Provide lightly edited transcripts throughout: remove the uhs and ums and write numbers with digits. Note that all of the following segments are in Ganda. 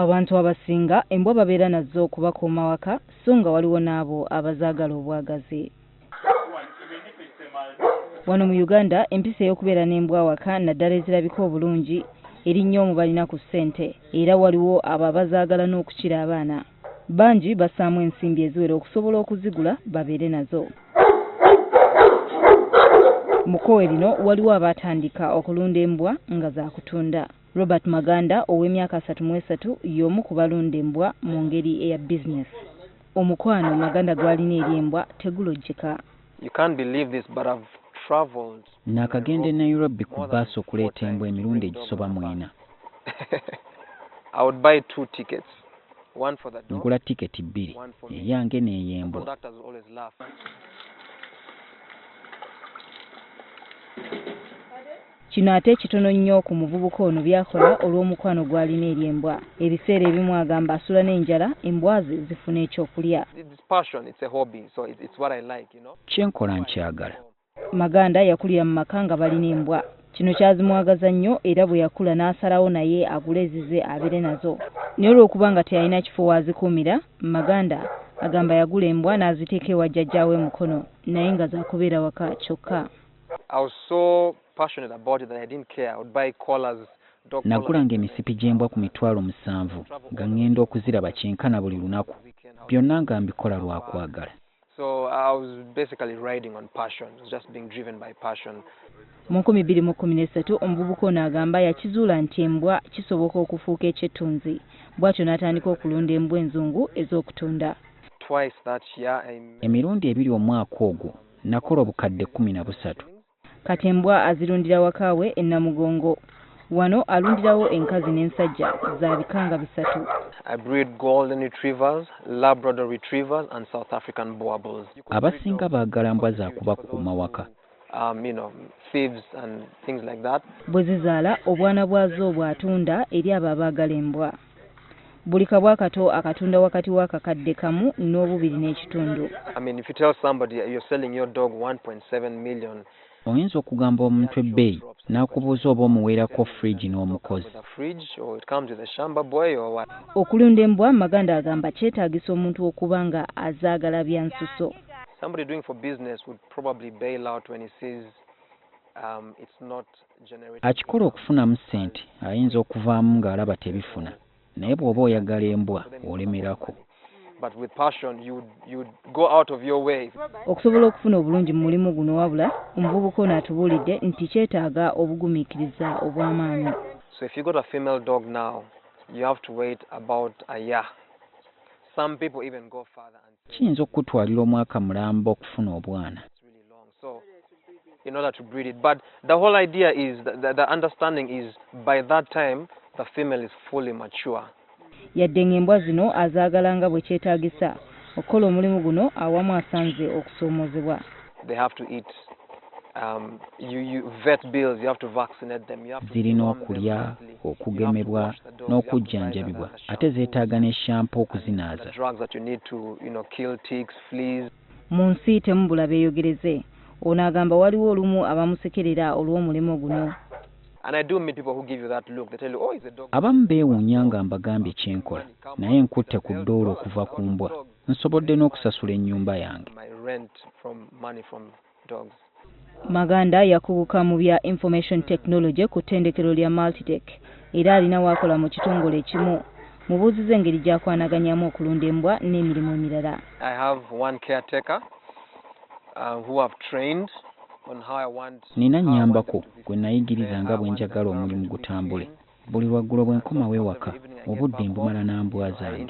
Abantu abasinga embwa babeera nazo okubakuuma waka so nga waliwo n'abo abazaagala obwagazi. Wano mu Uganda empisa ey'okubeera n'embwa waka naddala ezirabika obulungi eri nnyo mu balina ku ssente era waliwo abo abazaagala n'okukira abaana. Bangi bassaamu ensimbi eziwera okusobola okuzigula babeere nazo. Mu kkowe lino waliwo abatandika okulunda embwa nga za kutunda. Robert Maganda ow'emyaka 33 y'omu ku balunda embwa mu ngeri eya bizinesi. Omukwano Maganda gw'alina eri embwa tegulojjeka. Nakagenda e Nairobi ku bbaasi okuleeta embwa emirundi egisoba 4. Ngula tiketi 2, eyange n'ey'embwa. Kino ate kitono nnyo ku muvubuka ono byakola olw'omukwano gw'alina eri embwa. Ebiseera ebimu agamba asula n'enjala embwazi zifuna ekyokulya. Kyenkola nkyagala. Maganda yakulira mu maka nga balina embwa. Kino kyazimwagaza nnyo era bwe yakula n'asalawo naye agule ezize abeere nazo. Naye olw'okuba nga teyalina kifo wazikuumira, Maganda agamba yagula embwa n'aziteeka ewa jjajjaawe mukono naye nga zaakubeera waka kyokka. Nagulanga emisipi gy'embwa ku 7,000 nga ngenda okuziraba kyenkana buli lunaku. Byonna nga mbikola lwa kwagala. Mu 2013 omuvubuka ono agamba yakizuula nti embwa kisoboka okufuuka ekyettunzi. Bw'atyo n'atandika okulunda embwa enzungu ez'okutunda. Emirundi 2 omwaka ogwo nakola obukadde 13. Kati embwa azirundira wakaawe e Namugongo. Wano alundirawo enkazi n'ensajja za bikanga 3. Abasinga baagala mbwa za kubakuuma waka. Bwe zizaala obwana bwazo bw'atunda eri abo abaagala embwa. Buli kabwa kato akatunda wakati w'akakadde kamu n'obubiri n'ekitundu. Oyinza okugamba omuntu ebbeeyi n'akubuuza oba omuweerako fridge n'omukozi. Okulunda embwa Maganda agamba kyetaagisa omuntu okuba nga azaagala bya nsuso. Akikola okufunamu ssente ayinza okuvaamu ng'alaba tebifuna. Naye bw'oba oyagala embwa olemerako. Okusobola okufuna obulungi mu mulimu guno wabula omuvubuka ono atubuulidde nti kyetaaga obugumiikiriza obw'amaanyi. Kiyinza okutwalira omwaka mulamba okufuna obwana. Yadde ng'embwa zino azaagala nga bwe kyetaagisa okukola omulimu guno awamu asanze okusoomozebwa. Zirina okulya, okugemebwa n'okujjanjabibwa ate zeetaaga ne shampo okuzinaaza. Mu nsi temubula beeyogereze. Ono agamba waliwo olumu abamusekerera olw'omulimu guno. Abamu beewuunya nga mbagambye kyenkola naye nkutte ku ddoolo okuva ku mbwa. Nsobodde n'okusasula ennyumba yange. Maganda yakuguka mu bya information technology ku ttendekero lya Multitech era alina waakola mu kitongole ekimu. Mubuuzize engeri gy'akwanaganyamu okulunda embwa n'emirimu emirala. Nina nnyambako gwe nayigiriza nga bwe njagala omulimu gutambule. Buli lwaggulo bwe nkomawo ewaka obudde mbumala na mbwa zange.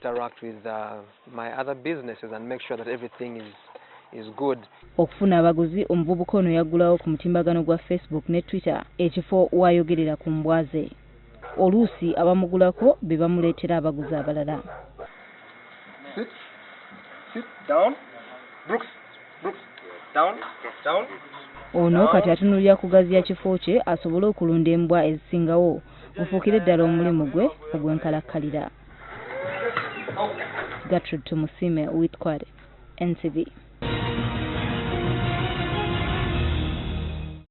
Okufuna abaguzi omuvubuka ono yaggulawo ku mutimbagano gwa Facebook ne Twitter ekifo waayogerera ku mbwa ze. Oluusi abamugulako be bamuleetera abaguzi abalala. Ono kati atunulira kugaziya kifo kye asobole okulunda embwa ezisingawo gufuukire ddala omulimu gwe ogw'enkalakkalira. Gertrude Tumusime, Witkwade, NCV.